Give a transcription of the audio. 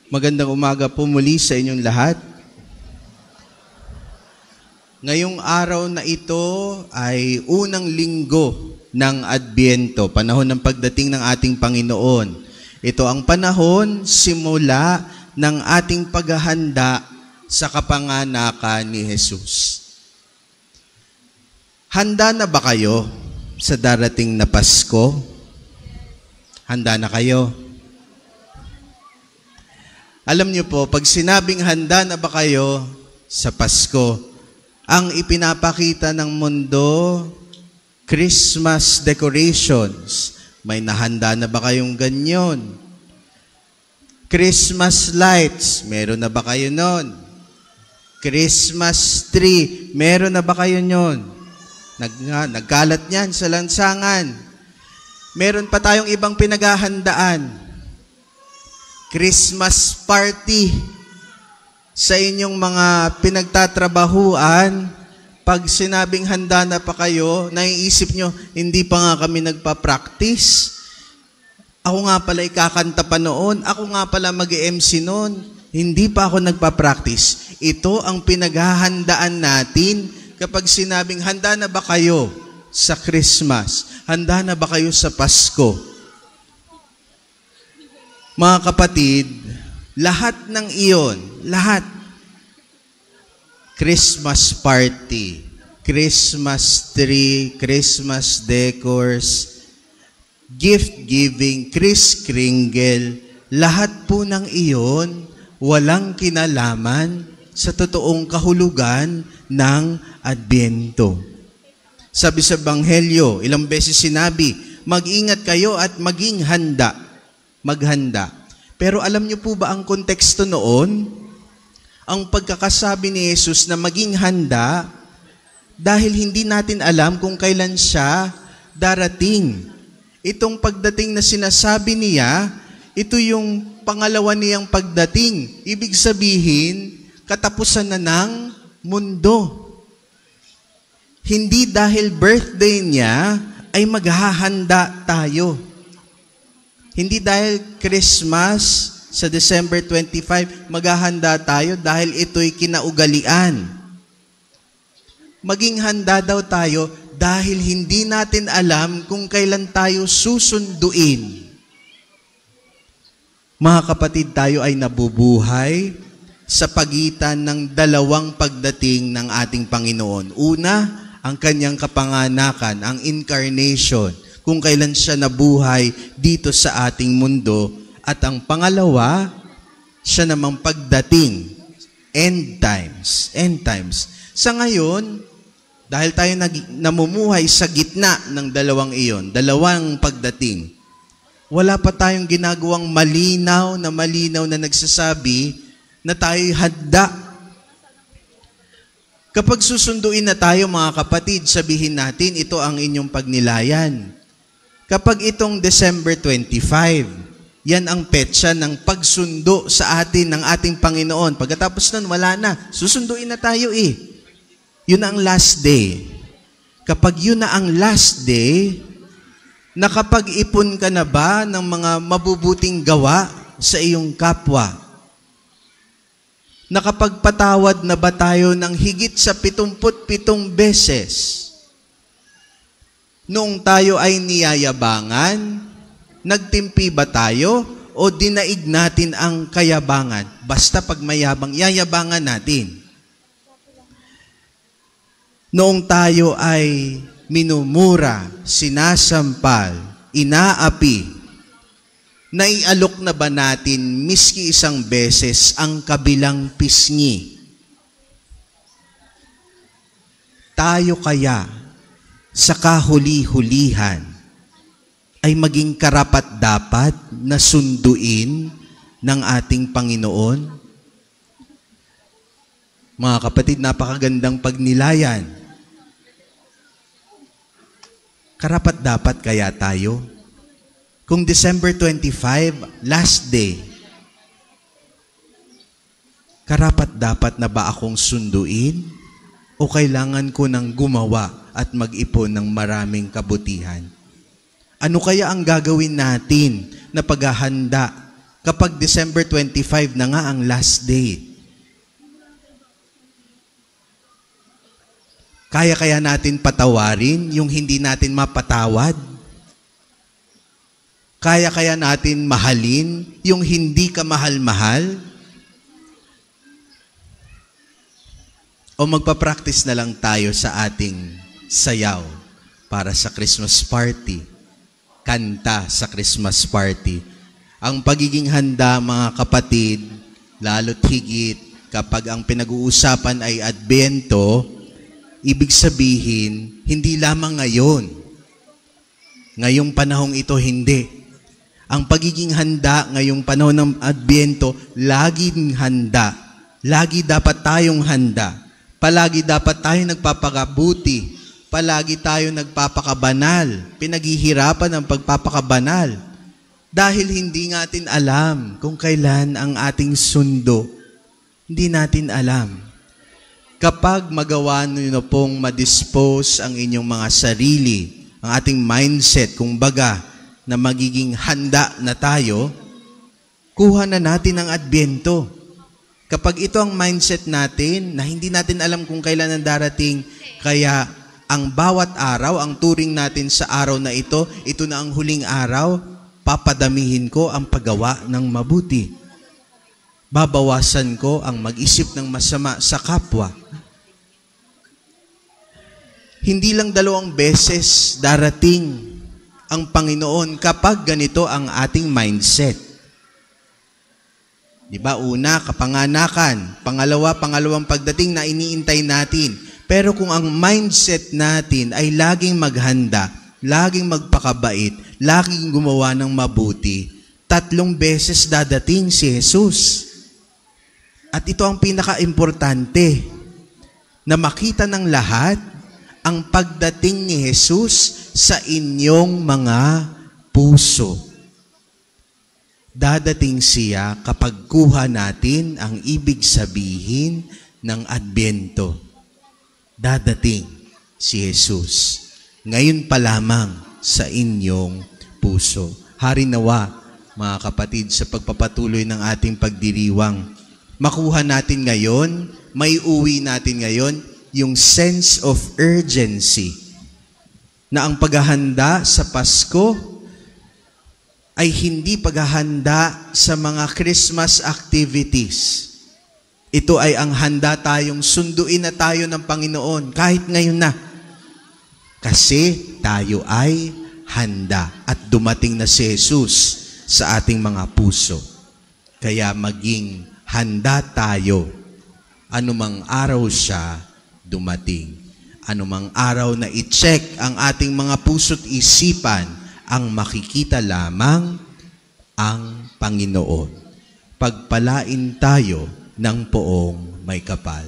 Magandang umaga po muli sa inyong lahat. Ngayong araw na ito ay unang linggo ng Adbyento, panahon ng pagdating ng ating Panginoon. Ito ang panahon simula ng ating paghahanda sa kapanganakan ni Jesus. Handa na ba kayo sa darating na Pasko? Handa na kayo? Alam niyo po, pag sinabing handa na ba kayo sa Pasko, ang ipinapakita ng mundo, Christmas decorations. May nahanda na ba kayong ganyan? Christmas lights, meron na ba kayo nun? Christmas tree, meron na ba kayo nun? Nagkalat yan sa lansangan. Meron pa tayong ibang pinaghahandaan. Christmas party sa inyong mga pinagtatrabahuan. Pag sinabing handa na pa kayo, naiisip nyo, hindi pa nga kami nagpa-practice. Ako nga pala ikakanta pa noon. Ako nga pala mag-MC noon. Hindi pa ako nagpa-practice. Ito ang pinaghahandaan natin kapag sinabing handa na ba kayo sa Christmas? Handa na ba kayo sa Pasko? Mga kapatid, lahat ng iyon, lahat, Christmas party, Christmas tree, Christmas decors, gift giving, Kris Kringle, lahat po ng iyon, walang kinalaman sa totoong kahulugan ng Adbyento. Sabi sa Ebanghelyo, ilang beses sinabi, mag-ingat kayo at maging handa. Maghanda. Pero alam niyo po ba ang konteksto noon? Ang pagkakasabi ni Jesus na maging handa dahil hindi natin alam kung kailan siya darating. Itong pagdating na sinasabi niya, ito yung pangalawa niyang pagdating. Ibig sabihin, katapusan na ng mundo. Hindi dahil birthday niya ay maghahanda tayo. Hindi dahil Christmas sa December 25, maghahanda tayo dahil ito'y kinaugalian. Maging handa daw tayo dahil hindi natin alam kung kailan tayo susunduin. Mga kapatid, tayo ay nabubuhay sa pagitan ng dalawang pagdating ng ating Panginoon. Una, ang kanyang kapanganakan, ang incarnation, kung kailan siya nabuhay dito sa ating mundo. At ang pangalawa, siya namang pagdating, end times, end times. Sa ngayon, dahil tayo namumuhay sa gitna ng dalawang iyon, dalawang pagdating, wala pa tayong ginagawang malinaw na nagsasabi na tayo'y handa. Kapag susunduin na tayo, mga kapatid, sabihin natin, ito ang inyong pagnilayan. Kapag itong December 25, yan ang petsa ng pagsundo sa atin ng ating Panginoon. Pagkatapos nun, wala na. Susunduin na tayo eh. Yun ang last day. Kapag yun na ang last day, nakapag-ipon ka na ba ng mga mabubuting gawa sa iyong kapwa? Nakapagpatawad na ba tayo ng higit sa 77 beses? Noong tayo ay niyayabangan, nagtimpi ba tayo o dinaig natin ang kayabangan? Basta pag mayabang, yayabangan natin. Noong tayo ay minumura, sinasampal, inaapi, naialok na ba natin miski isang beses ang kabilang pisngi? Tayo kaya sa kahuli-hulihan ay maging karapat-dapat na sunduin ng ating Panginoon? Mga kapatid, napakagandang pagnilayan. Karapat-dapat kaya tayo? Kung December 25, last day, karapat-dapat na ba akong sunduin? O kailangan ko nang gumawa at mag-ipon ng maraming kabutihan? Ano kaya ang gagawin natin na paghahanda kapag December 25 na nga ang last day? Kaya natin patawarin yung hindi natin mapatawad? Kaya natin mahalin yung hindi ka mahal-mahal? O magpa-practice na lang tayo sa ating sayaw para sa Christmas party, kanta sa Christmas party? Ang pagiging handa, mga kapatid, lalo't higit kapag ang pinag-uusapan ay Adbyento, ibig sabihin, hindi lamang ngayon. Ngayong panahong ito, hindi. Ang pagiging handa ngayong panahon ng Adbyento, laging handa. Lagi dapat tayong handa. Palagi dapat tayo nagpapakabuti. Palagi tayo nagpapakabanal. Pinaghihirapan ang pagpapakabanal. Dahil hindi natin alam kung kailan ang ating sundo. Hindi natin alam. Kapag magawa nyo pong madispose ang inyong mga sarili, ang ating mindset, kumbaga, na magiging handa na tayo, kuha na natin ang Adbyento. Kapag ito ang mindset natin, na hindi natin alam kung kailan ang darating, kaya ang bawat araw, ang turing natin sa araw na ito na ang huling araw, papadamihin ko ang paggawa ng mabuti. Babawasan ko ang mag-isip ng masama sa kapwa. Hindi lang 2 beses darating ang Panginoon kapag ganito ang ating mindset. Diba? Una, kapanganakan. Pangalawang pagdating na iniintay natin. Pero kung ang mindset natin ay laging maghanda, laging magpakabait, laging gumawa ng mabuti, 3 beses dadating si Jesus. At ito ang pinaka-importante, na makita ng lahat ang pagdating ni Jesus sa inyong mga puso. Dadating siya kapag kuha natin ang ibig sabihin ng Adbyento. Dadating si Jesus. Ngayon pa lamang sa inyong puso. Hari nawa, mga kapatid, sa pagpapatuloy ng ating pagdiriwang, makuha natin ngayon, may uwi natin ngayon, yung sense of urgency na ang paghahanda sa Pasko ay hindi paghahanda sa mga Christmas activities. Ito ay ang handa tayong sunduin na tayo ng Panginoon kahit ngayon na. Kasi tayo ay handa at dumating na si Jesus sa ating mga puso. Kaya maging handa tayo anumang araw siya dumating. Anumang araw na i-check ang ating mga puso't isipan, ang makikita lamang ang Panginoon. Pagpalain tayo ng poong may kapal.